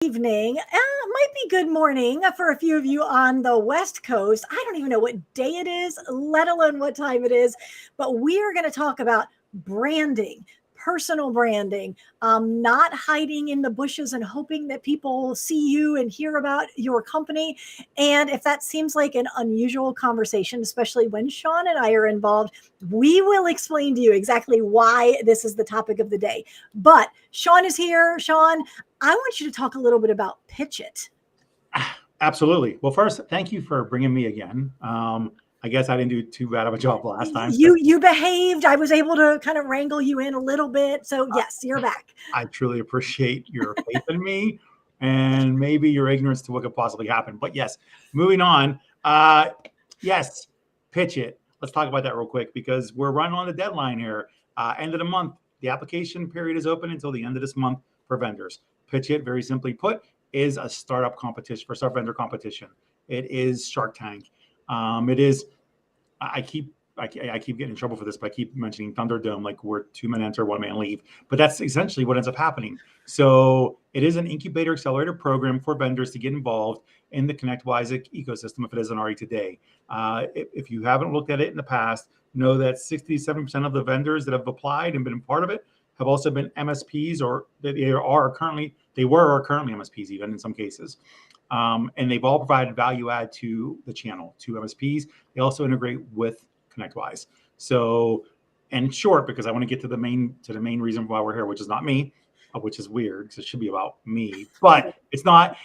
Evening. Might be good morning for a few of you on the West Coast. I don't even know what day it is, let alone what time it is, but we are going to talk about branding, personal branding, not hiding in the bushes and hoping that people see you and hear about your company. And if that seems like an unusual conversation, especially when Sean and I are involved, we will explain to you exactly why this is the topic of the day. But Sean is here. Sean, I want you to talk a little bit about Pitch It. Absolutely. Well, first, thank you for bringing me again. I guess I didn't do too bad of a job last time. You behaved. I was able to kind of wrangle you in a little bit. So yes, you're back. I truly appreciate your faith in me and maybe your ignorance to what could possibly happen. But yes, moving on. Yes, Pitch It. Let's talk about that real quick because we're running on the deadline here. End of the month. The application period is open until the end of this month for vendors. Pitch It, very simply put, is a startup competition for startup vendor competition. It is Shark Tank. It is. I keep getting in trouble for this, but I keep mentioning Thunderdome, like where 2 men enter, 1 man leave. But that's essentially what ends up happening. So it is an incubator accelerator program for vendors to get involved in the ConnectWise ecosystem if it isn't already today. If you haven't looked at it in the past, know that 67% of the vendors that have applied and been a part of it have also been MSPs, or they are currently MSPs, even in some cases. And they've all provided value add to the channel, to MSPs. They also integrate with ConnectWise. So, and short, because I want to get to the main reason why we're here, which is not me, which is weird because it should be about me, but it's not.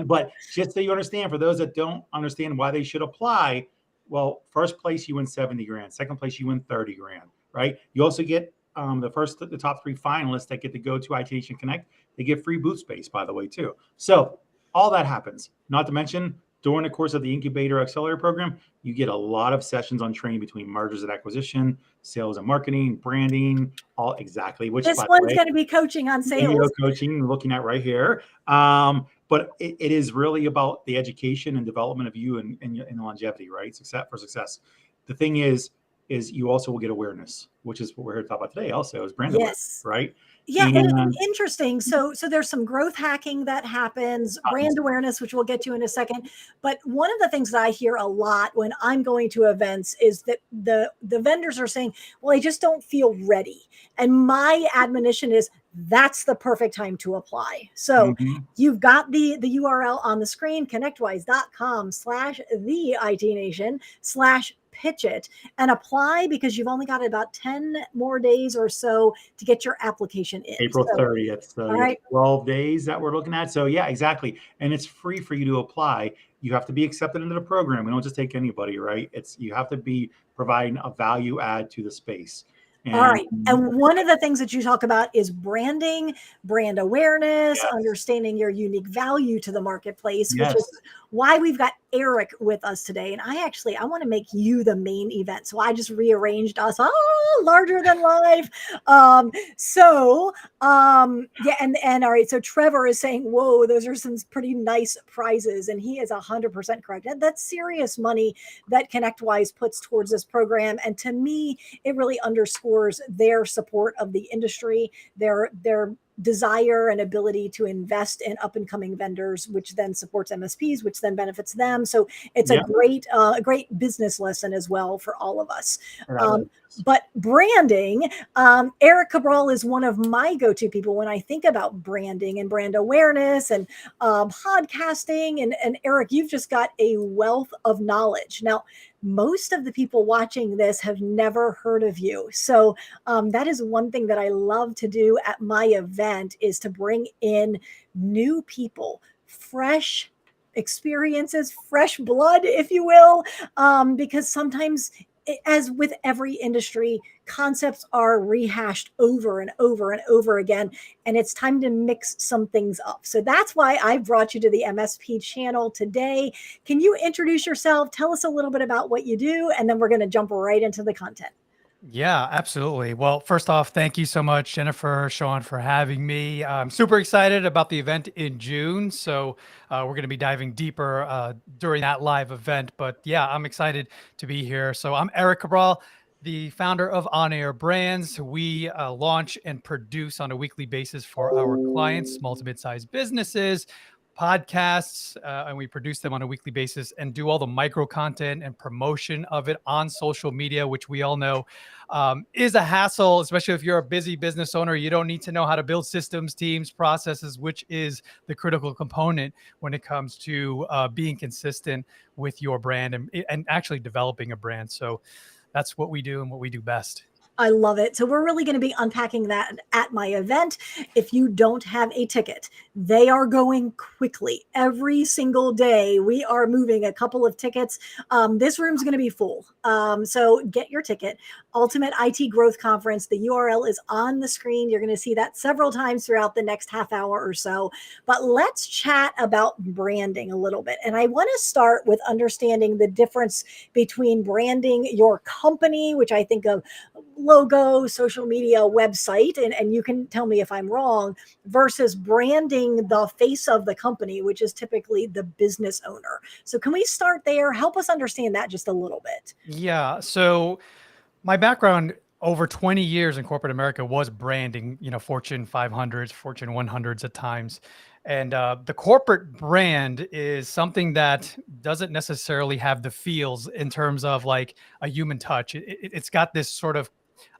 But just so you understand, for those that don't understand why they should apply, well, first place you win 70 grand, second place you win 30 grand, right? You also get the top 3 finalists that get to go to IT Nation Connect. They get free booth space, by the way, too. So all that happens. Not to mention, during the course of the Incubator Accelerator program, you get a lot of sessions on training between mergers and acquisition, sales and marketing, branding, all exactly. Which this one's going to be coaching on sales. Coaching, looking at right here. But it is really about the education and development of you and longevity, right? Success. The thing is you also will get awareness, which is what we're here to talk about today. Also, is brand awareness, right? Yeah, and it's interesting. So there's some growth hacking that happens, brand awareness, which we'll get to in a second. But one of the things that I hear a lot when I'm going to events is that the vendors are saying, well, I just don't feel ready. And my admonition is that's the perfect time to apply. So you've got the URL on the screen, connectwise.com/the IT Nation /pitch it and apply, because you've only got about 10 more days or so to get your application in. April 30th. So all right. 12 days that we're looking at. So yeah, exactly. And it's free for you to apply. You have to be accepted into the program. We don't just take anybody, right? You have to be providing a value add to the space. All right. And one of the things that you talk about is branding, brand awareness, understanding your unique value to the marketplace, which is why we've got Eric with us today. And I want to make you the main event. So I just rearranged us larger than life. And all right. So Trevor is saying, whoa, those are some pretty nice prizes. And he is 100% correct. That's serious money that ConnectWise puts towards this program. And to me, it really underscores their support of the industry, their desire and ability to invest in up and coming vendors, which then supports MSPs, which then benefits them. So it's a great business lesson as well for all of us. But branding, Eric Cabral is one of my go-to people when I think about branding and brand awareness and podcasting. And Eric, you've just got a wealth of knowledge. Now, most of the people watching this have never heard of you. So that is one thing that I love to do at my event, is to bring in new people, fresh experiences, fresh blood, if you will, because sometimes, as with every industry, concepts are rehashed over and over and over again, and it's time to mix some things up. So that's why I brought you to the MSP channel today. Can you introduce yourself? Tell us a little bit about what you do, and then we're going to jump right into the content. Yeah, absolutely. Well, first off, thank you so much, Jennifer, Sean, for having me. I'm super excited about the event in June. So we're going to be diving deeper during that live event. But yeah, I'm excited to be here. So I'm Eric Cabral, the founder of On Air Brands. We launch and produce on a weekly basis for our clients, small to mid-sized businesses, podcasts, and we produce them on a weekly basis and do all the micro content and promotion of it on social media, which we all know is a hassle, especially if you're a busy business owner. You don't need to know how to build systems, teams, processes, which is the critical component when it comes to being consistent with your brand and actually developing a brand. So that's what we do and what we do best. I love it. So we're really going to be unpacking that at my event. If you don't have a ticket, they are going quickly. Every single day, we are moving a couple of tickets. This room's going to be full. So get your ticket. Ultimate IT Growth Conference. The URL is on the screen. You're going to see that several times throughout the next half hour or so. But let's chat about branding a little bit. And I want to start with understanding the difference between branding your company, which I think of logo, social media, website, and you can tell me if I'm wrong, versus branding the face of the company, which is typically the business owner. So can we start there? Help us understand that just a little bit. Yeah. So my background over 20 years in corporate America was branding, Fortune 500s, Fortune 100s at times. And the corporate brand is something that doesn't necessarily have the feels in terms of like a human touch. It's got this sort of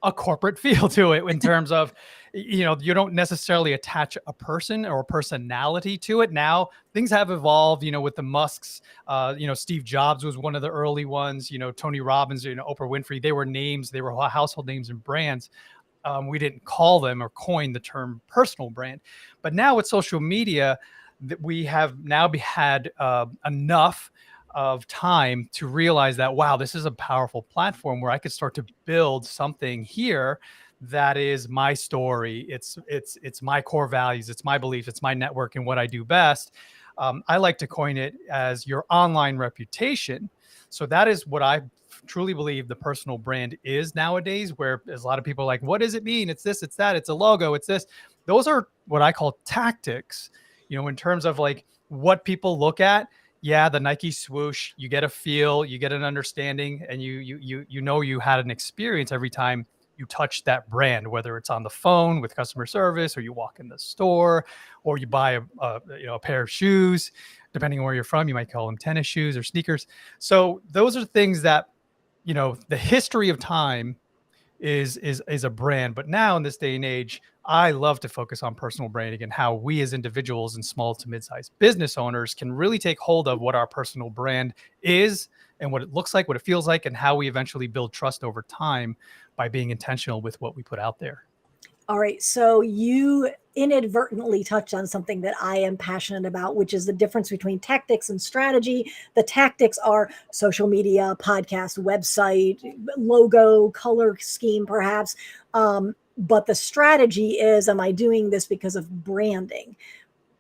a corporate feel to it in terms of, you don't necessarily attach a person or a personality to it. Now things have evolved, with the Musks, Steve Jobs was one of the early ones, Tony Robbins, Oprah Winfrey, they were names, they were household names and brands. We didn't call them or coin the term personal brand, but now with social media, that we have now had enough of time to realize that, wow, this is a powerful platform where I could start to build something here that is my story. It's my core values. It's my beliefs. It's my network and what I do best. I like to coin it as your online reputation. So that is what I truly believe the personal brand is nowadays, where there's a lot of people are like, what does it mean? It's this, it's that, it's a logo, it's this. Those are what I call tactics, in terms of like what people look at. Yeah, the Nike swoosh, you get a feel, you get an understanding, and you had an experience every time you touch that brand, whether it's on the phone with customer service, or you walk in the store, or you buy a pair of shoes. Depending on where you're from, you might call them tennis shoes or sneakers. So those are things that, the history of time is a brand. But now in this day and age, I love to focus on personal branding and how we as individuals and small to mid-sized business owners can really take hold of what our personal brand is and what it looks like, what it feels like, and how we eventually build trust over time by being intentional with what we put out there. All right. So you inadvertently touched on something that I am passionate about, which is the difference between tactics and strategy. The tactics are social media, podcast, website, logo, color scheme, perhaps. But the strategy is, am I doing this because of branding?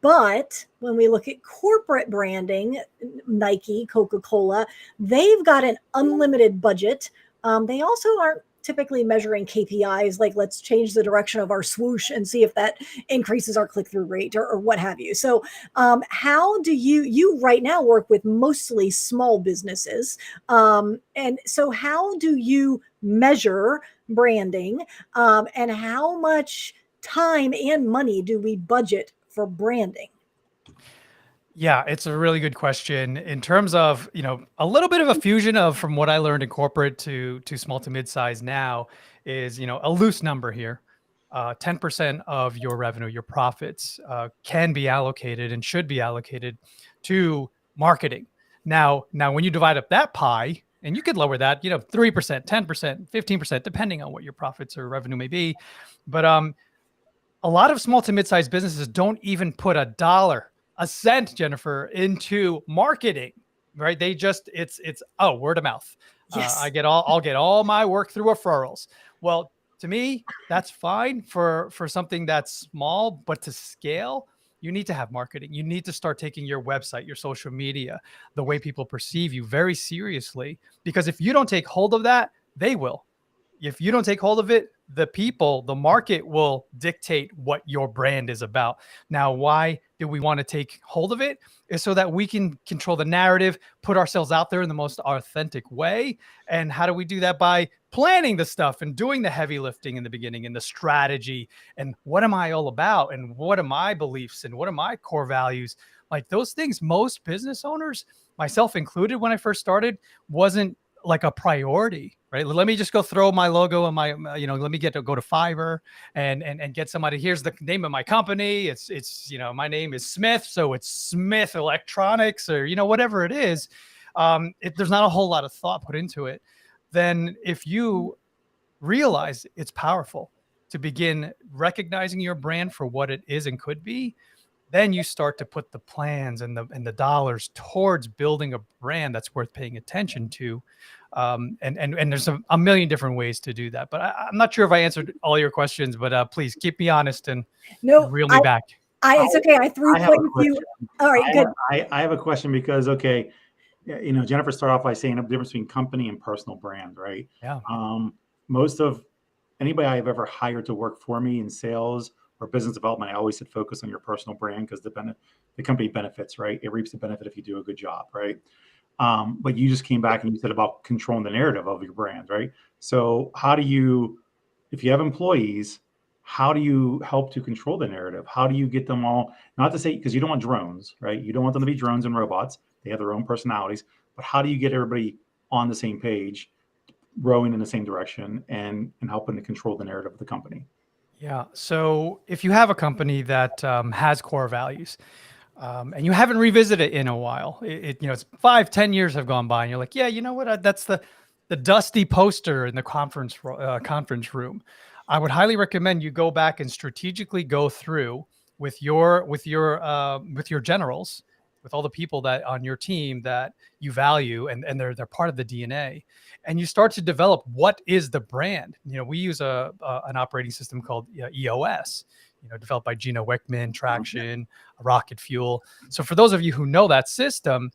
But when we look at corporate branding, Nike, Coca-Cola, they've got an unlimited budget. They also aren't typically measuring KPIs, like let's change the direction of our swoosh and see if that increases our click-through rate or what have you. So how do you right now work with mostly small businesses. And so how do you measure branding and how much time and money do we budget for branding? Yeah, it's a really good question in terms of, a little bit of a fusion of from what I learned in corporate to small to mid-size now is, a loose number here. 10% of your revenue, your profits can be allocated and should be allocated to marketing. Now, when you divide up that pie, and you could lower that, 3%, 10%, 15%, depending on what your profits or revenue may be. But a lot of small to mid-sized businesses don't even put a cent, Jennifer, into marketing, right? They just, it's word of mouth. Yes. I'll get all my work through referrals. Well, to me, that's fine for something that's small, but to scale, you need to have marketing. You need to start taking your website, your social media, the way people perceive you very seriously, because if you don't take hold of that, they will. If you don't take hold of it, the market will dictate what your brand is about. Now, why do we want to take hold of it? Is so that we can control the narrative, put ourselves out there in the most authentic way. And how do we do that? By planning the stuff and doing the heavy lifting in the beginning and the strategy and what am I all about and what are my beliefs and what are my core values? Like those things, most business owners, myself included, when I first started, wasn't like a priority, right? Let me just go throw my logo and my, let me go to Fiverr and get somebody. Here's the name of my company. It's my name is Smith, so it's Smith Electronics or whatever it is. There's not a whole lot of thought put into it. Then if you realize it's powerful to begin recognizing your brand for what it is and could be, then you start to put the plans and the dollars towards building a brand that's worth paying attention to. And there's a million different ways to do that. But I'm not sure if I answered all your questions, but please keep me honest and reel me back. It's okay. I threw quite a few. All right, good. I have a question because, okay, Jennifer started off by saying the difference between company and personal brand, right? Yeah. Most of anybody I've ever hired to work for me in sales or business development, I always said focus on your personal brand because the company benefits, right? It reaps the benefit if you do a good job, right? But you just came back and you said about controlling the narrative of your brand, right? So how do you, if you have employees, how do you help to control the narrative? How do you get them all, not to say, because you don't want drones, right? You don't want them to be drones and robots. They have their own personalities, but how do you get everybody on the same page, rowing in the same direction and helping to control the narrative of the company? Yeah. So if you have a company that has core values and you haven't revisited it in a while, it's 5-10 years have gone by and you're like, yeah, you know what? That's the dusty poster in the conference room. I would highly recommend you go back and strategically go through with your generals, with all the people that on your team that you value and they're part of the DNA, and you start to develop what is the brand. We use an operating system called EOS, developed by Gino Wickman, Traction, Rocket Fuel. So for those of you who know that system,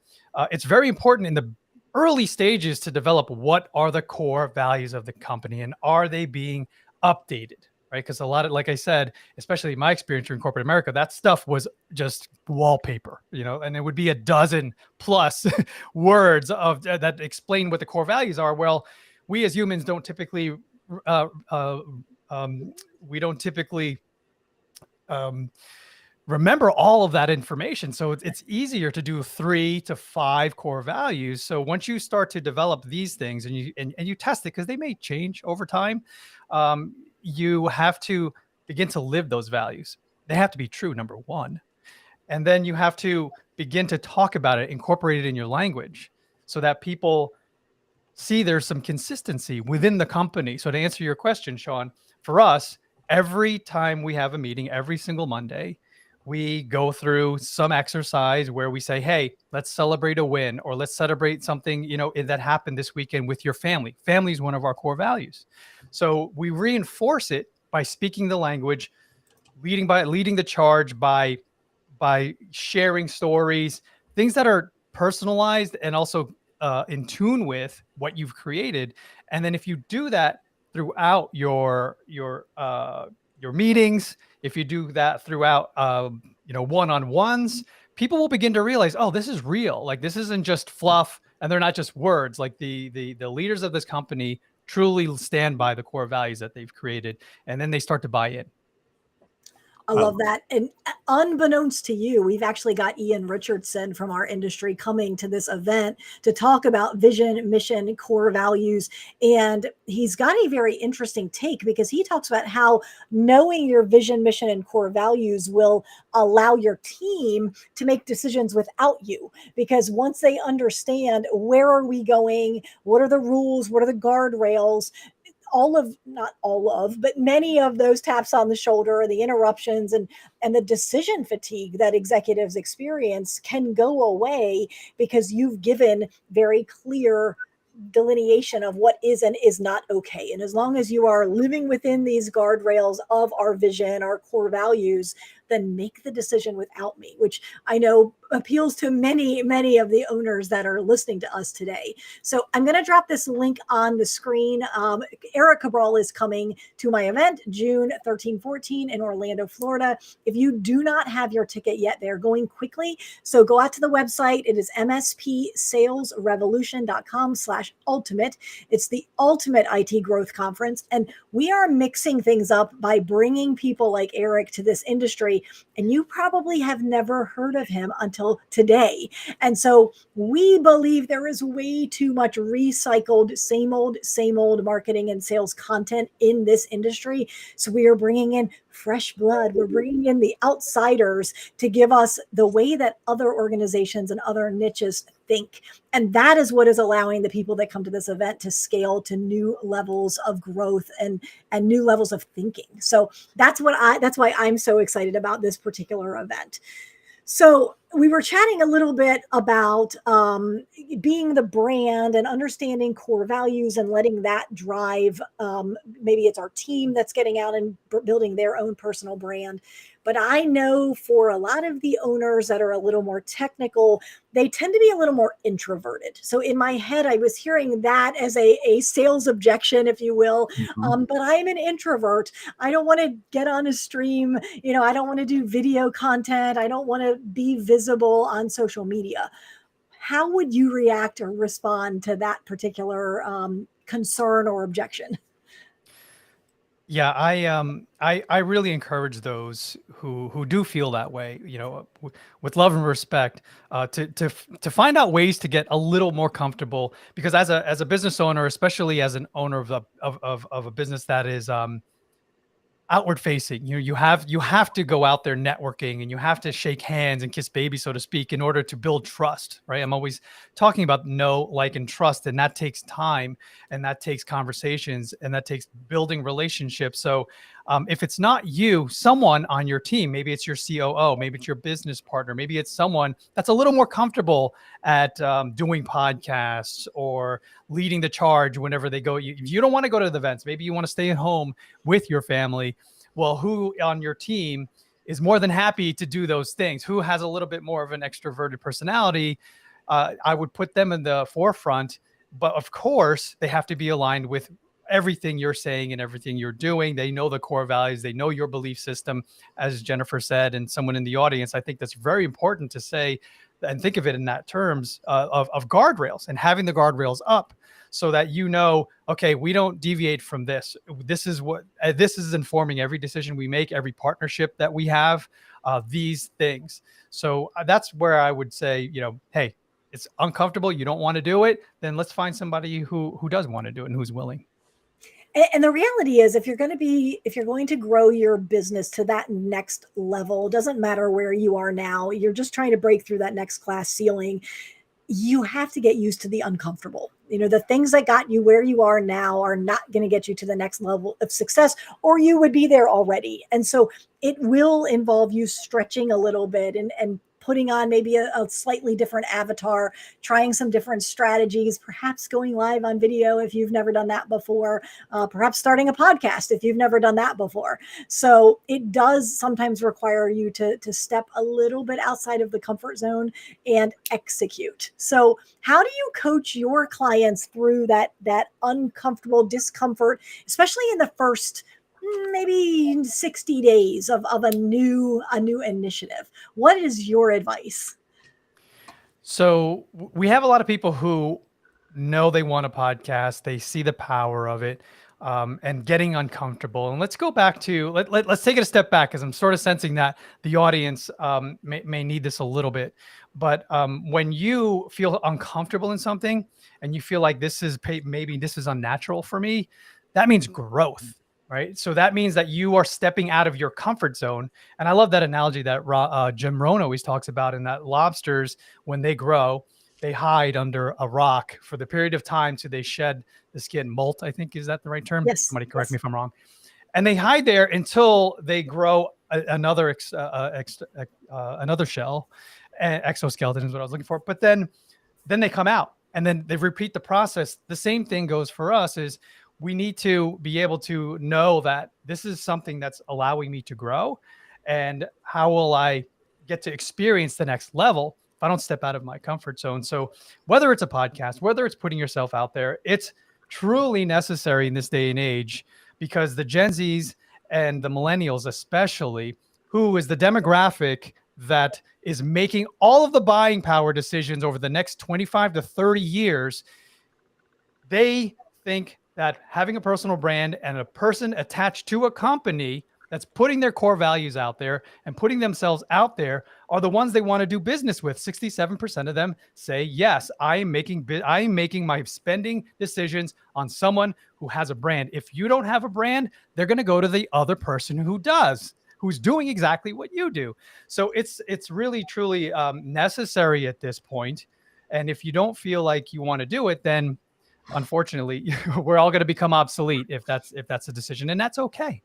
it's very important in the early stages to develop what are the core values of the company and are they being updated, right? Because a lot of, like I said, especially my experience in corporate America, that stuff was just wallpaper, and it would be a dozen plus words of that explain what the core values are. Well, we as humans don't typically, remember all of that information. So it's easier to do 3 to 5 core values. So once you start to develop these things and you test it, because they may change over time, you have to begin to live those values. They have to be true, number one. And then you have to begin to talk about it, incorporate it in your language so that people see there's some consistency within the company. So to answer your question, Sean, for us, every time we have a meeting, every single Monday, we go through some exercise where we say, hey, let's celebrate a win, or let's celebrate something, that happened this weekend with your family. Family is one of our core values. So we reinforce it by speaking the language, leading the charge by sharing stories, things that are personalized and also in tune with what you've created. And then if you do that throughout your meetings, if you do that throughout one-on-ones, people will begin to realize, oh, this is real. Like this isn't just fluff and they're not just words. Like the leaders of this company truly stand by the core values that they've created, and then they start to buy in. I love that. And unbeknownst to you, we've actually got Ian Richardson from our industry coming to this event to talk about vision, mission, core values. And he's got a very interesting take because he talks about how knowing your vision, mission, and core values will allow your team to make decisions without you. Because once they understand where are we going, what are the rules, what are the guardrails, not all of, but many of those taps on the shoulder, the interruptions and the decision fatigue that executives experience can go away because you've given very clear delineation of what is and is not okay. And as long as you are living within these guardrails of our vision, our core values, then make the decision without me, which I know appeals to many of the owners that are listening to us today. So I'm going to drop this link on the screen. Eric Cabral is coming to my event June 13, 14 in Orlando, Florida. If you do not have your ticket yet, they're going quickly. So go out to the website. It is mspsalesrevolution.com/ultimate. It's the ultimate IT growth conference. And we are mixing things up by bringing people like Eric to this industry. And you probably have never heard of him until today. And so we believe there is way too much recycled, same old marketing and sales content in this industry. So we are bringing in fresh blood. We're bringing in the outsiders to give us the way that other organizations and other niches think. And that is what is allowing the people that come to this event to scale to new levels of growth and new levels of thinking. So that's why I'm so excited about this particular event. So we were chatting a little bit about being the brand and understanding core values and letting that drive. Maybe it's our team that's getting out and building their own personal brand. But I know for a lot of the owners that are a little more technical, they tend to be a little more introverted. So in my head, I was hearing that as a sales objection, if you will. But I'm an introvert. I don't want to get on a stream. I don't want to do video content. I don't want to be visible on social media. How would you react or respond to that particular concern or objection? Yeah, I really encourage those who do feel that way, with love and respect, to find out ways to get a little more comfortable. Because as a business owner, especially as an owner of a business that is outward facing, you have to go out there networking, and you have to shake hands and kiss babies, so to speak, in order to build trust, right? I'm always talking about know, like, and trust, and that takes time, and that takes conversations, and that takes building relationships. So if it's not you, someone on your team, maybe it's your COO, maybe it's your business partner, maybe it's someone that's a little more comfortable at doing podcasts or leading the charge whenever they go. You don't want to go to the events. Maybe you want to stay at home with your family. Well, who on your team is more than happy to do those things? Who has a little bit more of an extroverted personality? I would put them in the forefront. But of course, they have to be aligned with everything you're saying and everything you're doing. They know the core values. They know your belief system, as Jennifer said, and someone in the audience. I think that's very important to say and think of it in that terms of guardrails, and having the guardrails up so that okay, we don't deviate from this. This is informing every decision we make, every partnership that we have, these things. So that's where I would say, hey, it's uncomfortable, you don't want to do it, then let's find somebody who does want to do it and who's willing. And the reality is, if you're going to grow your business to that next level, doesn't matter where you are now, you're just trying to break through that next class ceiling. You have to get used to the uncomfortable. The things that got you where you are now are not going to get you to the next level of success, or you would be there already. And so it will involve you stretching a little bit and putting on maybe a slightly different avatar, trying some different strategies, perhaps going live on video if you've never done that before, perhaps starting a podcast if you've never done that before. So it does sometimes require you to step a little bit outside of the comfort zone and execute. So how do you coach your clients through that uncomfortable discomfort, especially in the first maybe 60 days of a new initiative? What is your advice? So we have a lot of people who know they want a podcast. They see the power of it, and getting uncomfortable. And let's go back to, let's take it a step back, because I'm sort of sensing that the audience may need this a little bit. But when you feel uncomfortable in something and you feel like maybe this is unnatural for me, that means growth. Right. So that means that you are stepping out of your comfort zone. And I love that analogy that Jim Rohn always talks about, in that lobsters, when they grow, they hide under a rock for the period of time till they shed the skin. Molt, I think, is that the right term? Yes. Somebody correct me if I'm wrong. And they hide there until they grow another shell. Exoskeleton is what I was looking for. But then they come out, and then they repeat the process. The same thing goes for us. Is we need to be able to know that this is something that's allowing me to grow, and how will I get to experience the next level if I don't step out of my comfort zone. So whether it's a podcast, whether it's putting yourself out there, it's truly necessary in this day and age, because the Gen Zs and the millennials, especially, who is the demographic that is making all of the buying power decisions over the next 25 to 30 years, they think that having a personal brand and a person attached to a company that's putting their core values out there and putting themselves out there are the ones they want to do business with. 67% of them say, yes, I am making my spending decisions on someone who has a brand. If you don't have a brand, they're going to go to the other person who does, who's doing exactly what you do. So it's really, truly necessary at this point. And if you don't feel like you want to do it, then unfortunately, we're all going to become obsolete if that's a decision, and that's okay.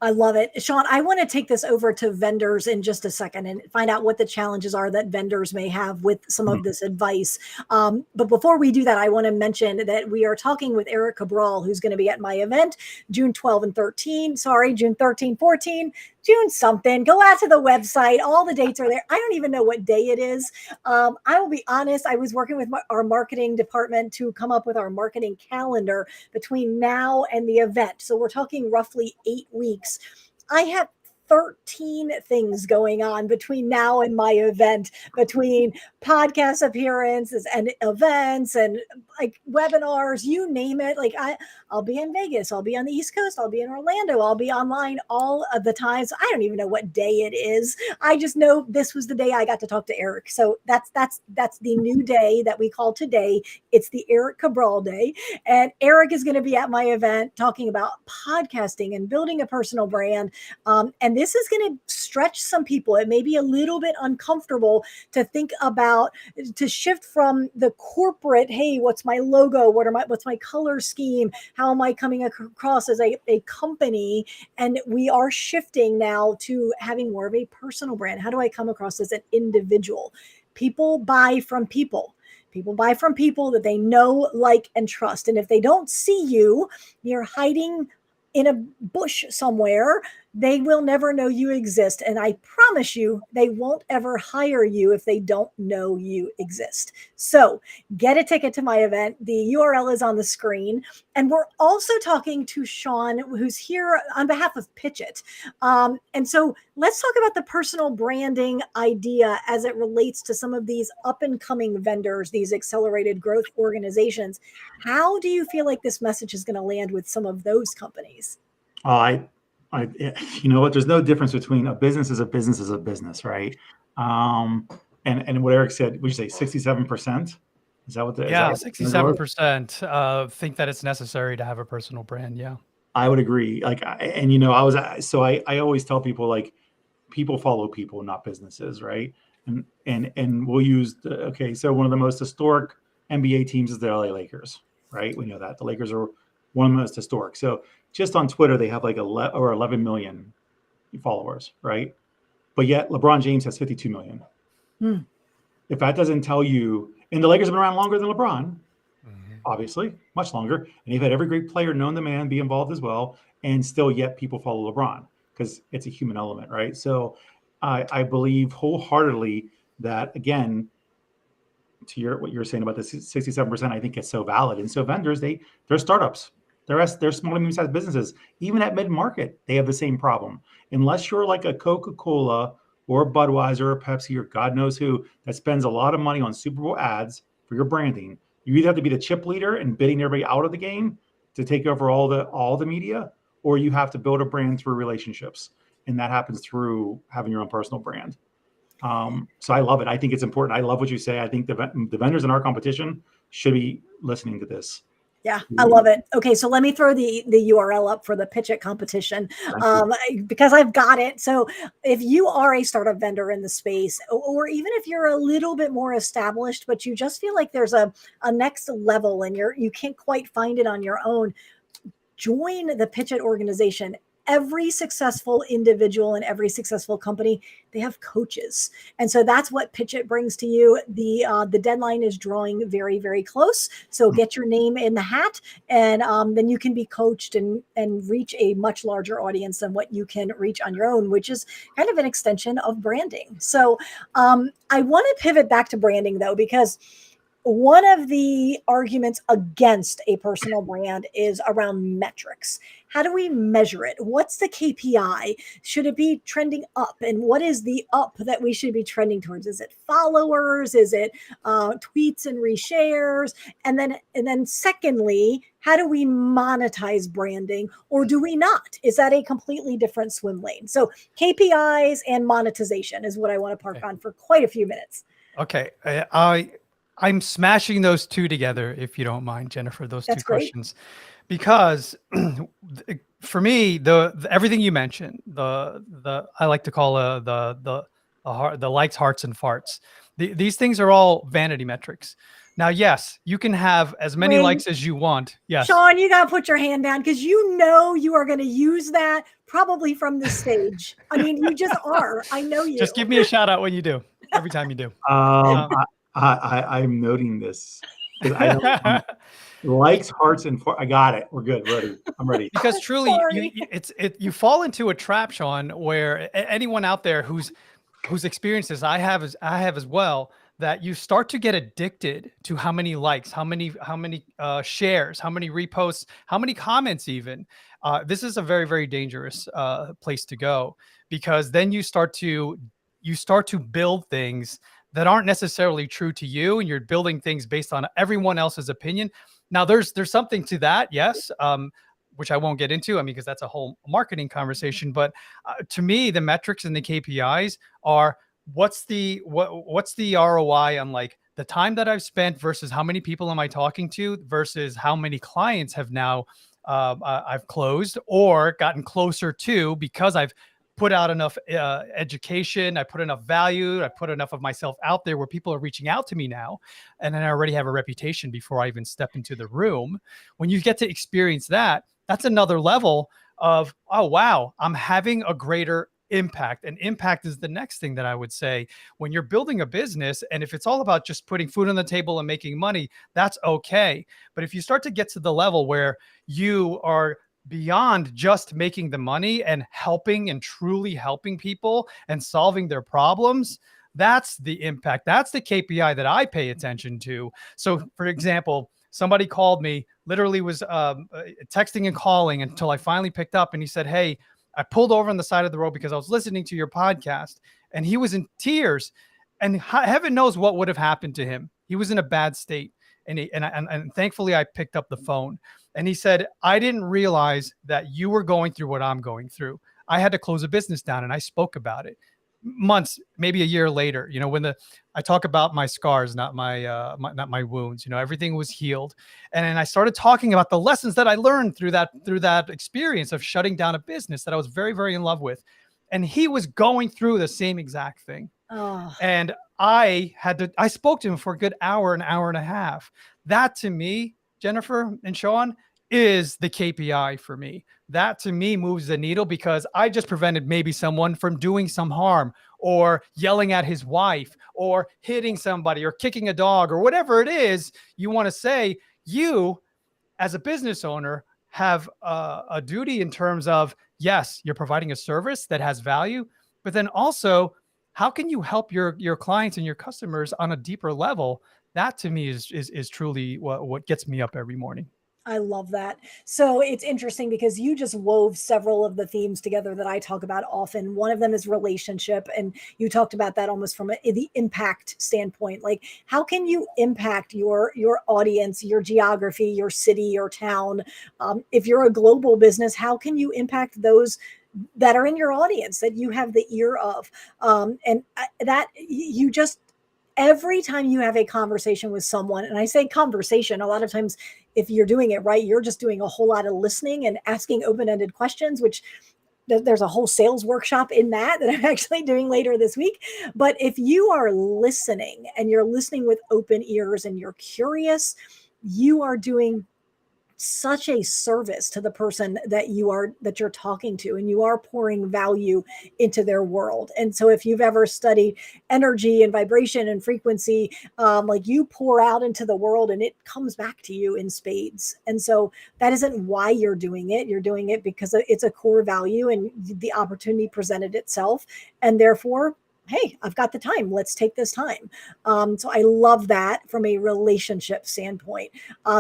I love it. Sean, I want to take this over to vendors in just a second and find out what the challenges are that vendors may have with some of this advice. But before we do that, I want to mention that we are talking with Eric Cabral, who's going to be at my event, June 12 and 13. Sorry, June 13, 14. June something. Go out to the website. All the dates are there. I don't even know what day it is. I will be honest. I was working with our marketing department to come up with our marketing calendar between now and the event. So we're talking roughly 8 weeks. I have 13 things going on between now and my event, between podcast appearances and events and like webinars, you name it. Like I'll be in Vegas, I'll be on the East Coast, I'll be in Orlando, I'll be online all of the time. So I don't even know what day it is. I just know this was the day I got to talk to Eric. So that's the new day that we call today. It's the Eric Cabral Day. And Eric is going to be at my event talking about podcasting and building a personal brand. And this is going to stretch some people. It may be a little bit uncomfortable to think about, to shift from the corporate, hey, what's my logo? What's my color scheme? How am I coming across as a company? And we are shifting now to having more of a personal brand. How do I come across as an individual? People buy from people. People buy from people that they know, like, and trust. And if they don't see you, you're hiding in a bush somewhere, they will never know you exist. And I promise you, they won't ever hire you if they don't know you exist. So get a ticket to my event. The URL is on the screen. And we're also talking to Sean, who's here on behalf of Pitch It. And so let's talk about the personal branding idea as it relates to some of these up and coming vendors, these accelerated growth organizations. How do you feel like this message is going to land with some of those companies? You know what? There's no difference between a business is a business, right? And what Eric said, would you say 67%? Is that what the 67% think that it's necessary to have a personal brand? Yeah, I would agree. Like, I always tell people, like, people follow people, not businesses, right? And we'll use so one of the most historic NBA teams is the LA Lakers, right? We know that the Lakers are one of the most historic. So just on Twitter, they have like 11 million followers, right? But yet LeBron James has 52 million. If that doesn't tell you, and the Lakers have been around longer than LeBron, obviously, much longer. And you've had every great player known the man be involved as well. And still yet people follow LeBron because it's a human element, right? So I believe wholeheartedly that, again, to what you're saying about the 67%, I think it's so valid. And so vendors, they're startups. They're small to medium-sized businesses. Even at mid-market, they have the same problem. Unless you're like a Coca-Cola or a Budweiser or a Pepsi or God knows who that spends a lot of money on Super Bowl ads for your branding, you either have to be the chip leader and bidding everybody out of the game to take over all the media, or you have to build a brand through relationships. And that happens through having your own personal brand. So I love it. I think it's important. I love what you say. I think the vendors in our competition should be listening to this. Yeah, I love it. Okay, so let me throw the URL up for the Pitch It competition because I've got it. So if you are a startup vendor in the space, or even if you're a little bit more established, but you just feel like there's a next level and you can't quite find it on your own, join the Pitch It organization. every successful individual and every successful company, they have coaches. And so that's what Pitch It brings to you. The deadline is drawing very, very close. So get your name in the hat, and then you can be coached and reach a much larger audience than what you can reach on your own, which is kind of an extension of branding. So I want to pivot back to branding, though, because one of the arguments against a personal brand is around metrics. How do we measure it? What's the KPI? Should it be trending up? And what is the up that we should be trending towards? Is it followers? Is it tweets and reshares? And then secondly, how do we monetize branding, or do we not? Is that a completely different swim lane? So KPIs and monetization is what I want to park on for quite a few minutes. Okay. I'm smashing those two together, if you don't mind, Jennifer, those That's two great. questions, because for me, the everything you mentioned, I like to call the likes, hearts, and farts. These things are all vanity metrics. Now, yes, you can have as many Wait. likes as you want. Yes. Sean, you got to put your hand down, because you know you are going to use that probably from the stage. I mean, you just are. I know you. Just give me a shout out when you do. Every time you do. I'm noting this. I don't, likes, hearts, and I got it. We're good. Ready. I'm ready. Because truly, Sorry. you fall into a trap, Sean, where anyone out there who's experienced this, I have as well, that you start to get addicted to how many likes, how many shares, how many reposts, how many comments even. This is a very, very dangerous place to go, because then you start to build things that aren't necessarily true to you, and you're building things based on everyone else's opinion. Now, there's something to that, yes, which I won't get into, I mean, because that's a whole marketing conversation. But to me, the metrics and the KPIs are what's the ROI on, like, the time that I've spent versus how many people am I talking to versus how many clients have now I've closed or gotten closer to, because I've put out enough education, I put enough value, I put enough of myself out there where people are reaching out to me now, and then I already have a reputation before I even step into the room. When you get to experience that, that's another level of, oh wow, I'm having a greater impact. And impact is the next thing that I would say when you're building a business. And if it's all about just putting food on the table and making money, that's okay. But if you start to get to the level where you are beyond just making the money and helping and truly helping people and solving their problems, that's the impact. That's the KPI that I pay attention to. So, for example, somebody called me, literally was texting and calling until I finally picked up, and he said, "Hey, I pulled over on the side of the road because I was listening to your podcast," and he was in tears, and heaven knows what would have happened to him. He was in a bad state, and thankfully I picked up the phone. And he said, "I didn't realize that you were going through what I'm going through. I had to close a business down," and I spoke about it months, maybe a year later. You know, when I talk about my scars, not my wounds. You know, everything was healed, and then I started talking about the lessons that I learned through that experience of shutting down a business that I was very, very in love with, and he was going through the same exact thing. Oh. And I spoke to him for a good hour, an hour and a half. That, to me, Jennifer and Sean, is the KPI for me. That, to me, moves the needle, because I just prevented maybe someone from doing some harm, or yelling at his wife, or hitting somebody, or kicking a dog, or whatever it is you want to say. You, as a business owner, have a duty in terms of, yes, you're providing a service that has value, but then also, how can you help your clients and your customers on a deeper level? That, to me, is truly what gets me up every morning. I love that. So it's interesting because you just wove several of the themes together that I talk about often. One of them is relationship, and you talked about that almost from the impact standpoint. Like, how can you impact your audience, your geography, your city, your town? If you're a global business, how can you impact those that are in your audience that you have the ear of? And that you just, every time you have a conversation with someone, and I say conversation, a lot of times, if you're doing it right, you're just doing a whole lot of listening and asking open-ended questions, which there's a whole sales workshop in that I'm actually doing later this week. But if you are listening, and you're listening with open ears, and you're curious, you are doing such a service to the person that you're talking to, and you are pouring value into their world. And so if you've ever studied energy and vibration and frequency, like you pour out into the world and it comes back to you in spades. And so that isn't why you're doing it. You're doing it because it's a core value and the opportunity presented itself. And therefore, hey, I've got the time. Let's take this time. So I love that from a relationship standpoint.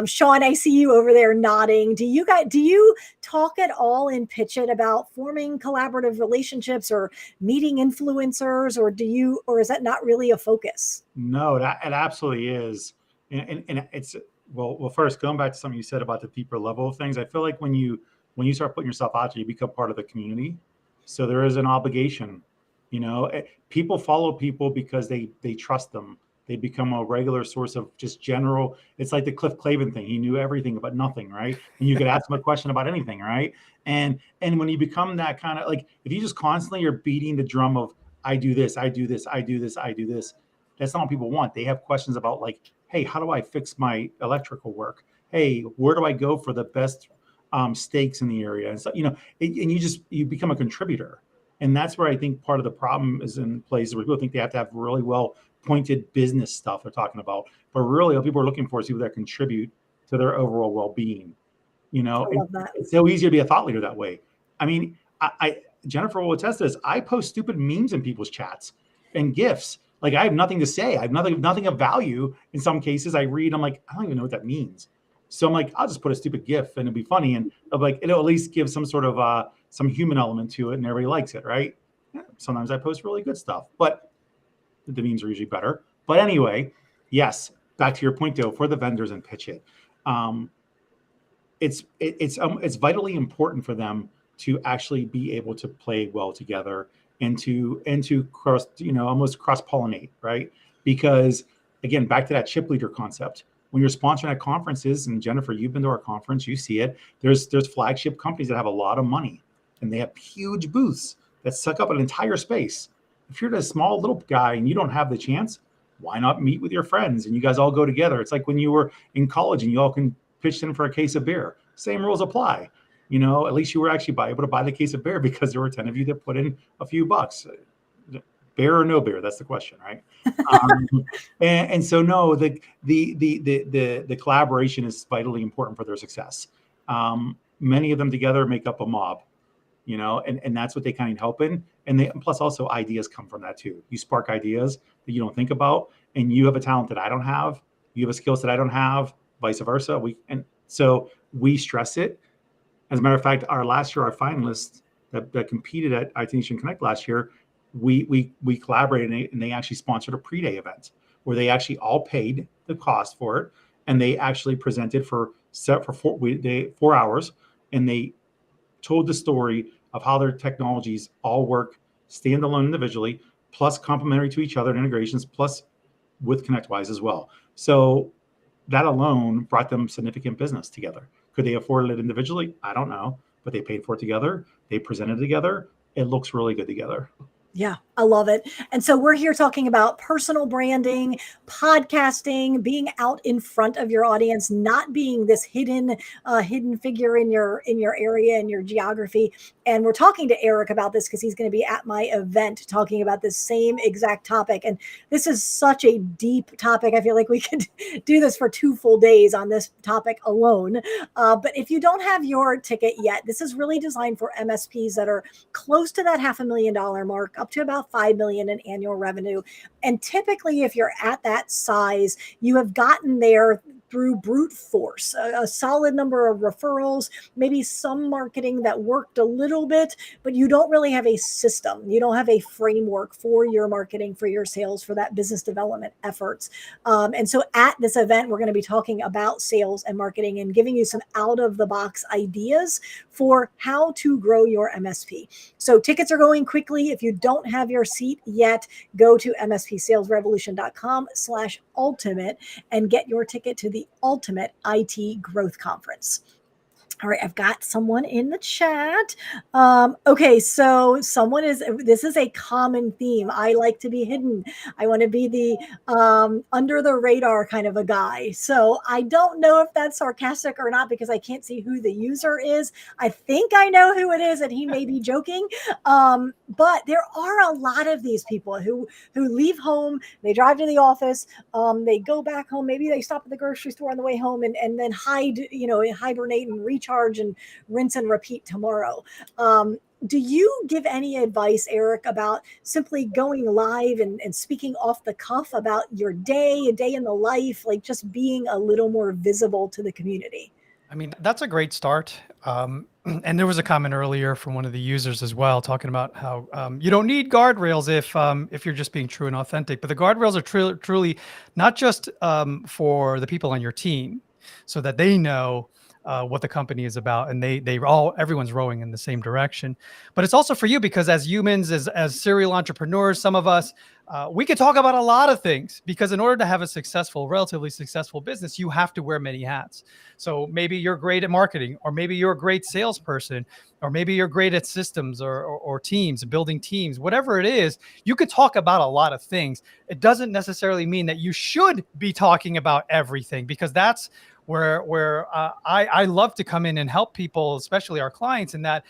Sean, I see you over there nodding. Do you talk at all in Pitch It about forming collaborative relationships or meeting influencers, or is that not really a focus? No, it absolutely is. And it's, well, first, going back to something you said about the deeper level of things, I feel like when you start putting yourself out there, you become part of the community. So there is an obligation. People follow people because they trust them. They become a regular source of just general. It's like the Cliff Clavin thing. He knew everything about nothing, right? And you could ask him a question about anything, right? And when you become that kind of, like, if you just constantly are beating the drum of I do this, I do this, I do this, I do this, that's not what people want. They have questions about, like, hey, how do I fix my electrical work? Hey, where do I go for the best steaks in the area? And so, and you become a contributor. And that's where I think part of the problem is in places where people think they have to have really well pointed business stuff they're talking about. But really what people are looking for is people that contribute to their overall well-being. I love that. It's so easy to be a thought leader that way. I mean, Jennifer will attest to this. I post stupid memes in people's chats and GIFs. Like, I have nothing to say. I have nothing of value. In some cases I read, I'm like, I don't even know what that means. So I'm like, I'll just put a stupid GIF and it'll be funny. And it'll at least give some sort of some human element to it, and everybody likes it, right? Yeah, sometimes I post really good stuff, but the memes are usually better. But anyway, yes, back to your point though, for the vendors and Pitch It, it's vitally important for them to actually be able to play well together and to cross, almost cross-pollinate, right? Because again, back to that chip leader concept. When you're sponsoring at conferences, and Jennifer, you've been to our conference, you see it. There's flagship companies that have a lot of money, and they have huge booths that suck up an entire space. If you're a small little guy and you don't have the chance, why not meet with your friends and you guys all go together? It's like when you were in college and you all can pitch in for a case of beer. Same rules apply. At least you were actually able to buy the case of beer because there were 10 of you that put in a few bucks. Beer or no beer? That's the question, right? And so no, the collaboration is vitally important for their success. Many of them together make up a mob, and that's what they kind of help in. And plus also ideas come from that too. You spark ideas that you don't think about, and you have a talent that I don't have. You have a skill set I don't have, vice versa. So we stress it. As a matter of fact, our finalists that competed at IT Nation Connect last year, we collaborated, and they actually sponsored a pre-day event where they actually all paid the cost for it, and they actually presented for 4 hours, and they told the story of how their technologies all work standalone individually, plus complementary to each other, integrations, plus with ConnectWise as well. So that alone brought them significant business together. Could they afford it individually? I don't know, but they paid for it together. They presented together. It looks really good together. Yeah, I love it. And so we're here talking about personal branding, podcasting, being out in front of your audience, not being this hidden figure in your area and your geography. And we're talking to Eric about this because he's going to be at my event talking about this same exact topic. And this is such a deep topic. I feel like we could do this for 2 full days on this topic alone. But if you don't have your ticket yet, this is really designed for MSPs that are close to that $500,000 mark, up to about $5 million in annual revenue. And typically, if you're at that size, you have gotten there through brute force, a solid number of referrals, maybe some marketing that worked a little bit, but you don't really have a system. You don't have a framework for your marketing, for your sales, for that business development efforts. And so at this event, we're going to be talking about sales and marketing and giving you some out of the box ideas for how to grow your MSP. So tickets are going quickly. If you don't have your seat yet, go to mspsalesrevolution.com/ultimate and get your ticket to the Ultimate IT Growth Conference. All right, I've got someone in the chat. Okay, so this is a common theme. I like to be hidden. I want to be the under the radar kind of a guy. So I don't know if that's sarcastic or not because I can't see who the user is. I think I know who it is, and he may be joking. But there are a lot of these people who leave home, they drive to the office, they go back home, maybe they stop at the grocery store on the way home and then hibernate and recharge and rinse and repeat tomorrow. Do you give any advice, Eric, about simply going live and speaking off the cuff about your day, a day in the life, like just being a little more visible to the community? I mean, that's a great start. And there was a comment earlier from one of the users as well, talking about how you don't need guardrails if you're just being true and authentic. But the guardrails are truly not just for the people on your team, so that they know what the company is about, and everyone's rowing in the same direction. But it's also for you, because as humans, as serial entrepreneurs, some of us, we could talk about a lot of things, because in order to have a relatively successful business, you have to wear many hats. So maybe you're great at marketing, or maybe you're a great salesperson, or maybe you're great at systems or teams, building teams, whatever it is. You could talk about a lot of things. It doesn't necessarily mean that you should be talking about everything, because that's where I love to come in and help people, especially our clients, in that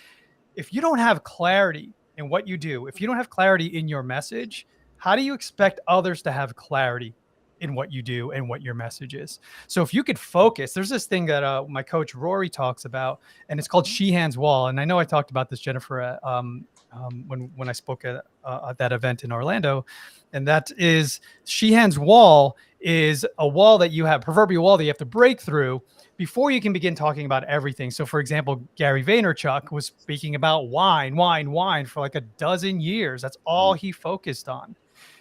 if you don't have clarity in what you do, if you don't have clarity in your message, how do you expect others to have clarity in what you do and what your message is? So if you could focus, there's this thing that my coach Rory talks about, and it's called Sheehan's Wall. And I know I talked about this, Jennifer, when I spoke at that event in Orlando. And that is, Sheehan's Wall is a wall that you have, proverbial wall that you have to break through before you can begin talking about everything. So for example, Gary Vaynerchuk was speaking about wine for like a dozen years. That's all he focused on.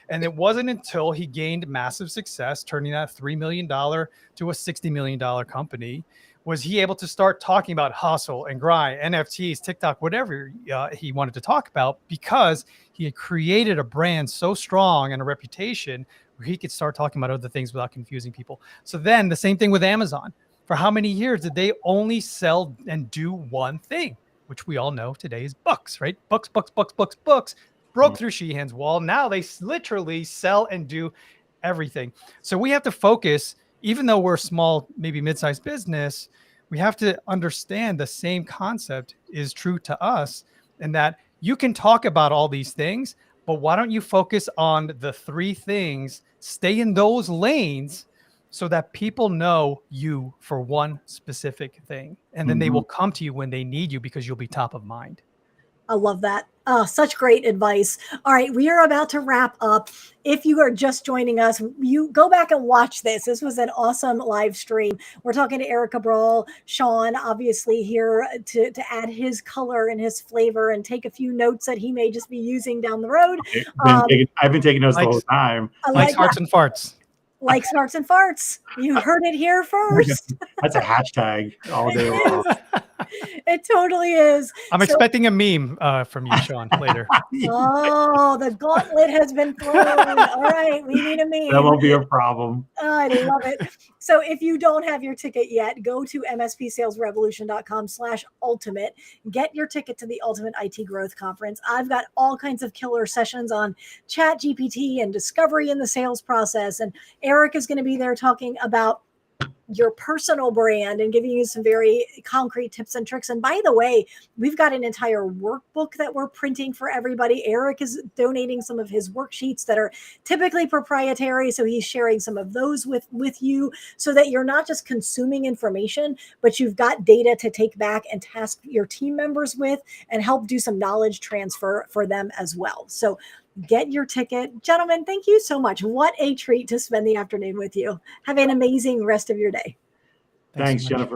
And it wasn't until he gained massive success, turning that $3 million to a $60 million company, was he able to start talking about hustle and grind, NFTs, TikTok, whatever he wanted to talk about, because he had created a brand so strong and a reputation where he could start talking about other things without confusing people. So then the same thing with Amazon. For how many years did they only sell and do one thing, which we all know today is books, right? Books. Broke through Sheehan's Wall. Now they literally sell and do everything. So we have to focus, even though we're a small, maybe mid-sized business, we have to understand the same concept is true to us, and that you can talk about all these things, but why don't you focus on the three things, stay in those lanes, so that people know you for one specific thing. And then they will come to you when they need you, because you'll be top of mind. I love that. Such great advice. All right, we are about to wrap up. If you are just joining us, you go back and watch this. This was an awesome live stream. We're talking to Eric Cabral, Sean, obviously here to add his color and his flavor and take a few notes that he may just be using down the road. I've been taking notes the whole time. Like farts and farts. Like smarts and farts. You heard it here first. That's a hashtag all day long. It totally is. I'm expecting a meme from you, Sean, later. Oh, the gauntlet has been thrown. All right, we need a meme. That won't be a problem. I love it. So if you don't have your ticket yet, go to mspsalesrevolution.com/ultimate. Get your ticket to the Ultimate IT Growth Conference. I've got all kinds of killer sessions on Chat GPT and discovery in the sales process. And Eric is going to be there talking about your personal brand and giving you some very concrete tips and tricks. And by the way, we've got an entire workbook that we're printing for everybody. Eric is donating some of his worksheets that are typically proprietary. So he's sharing some of those with you, so that you're not just consuming information, but you've got data to take back and task your team members with and help do some knowledge transfer for them as well. So get your ticket. Gentlemen, thank you so much. What a treat to spend the afternoon with you. Have an amazing rest of your day. Thanks, Jennifer.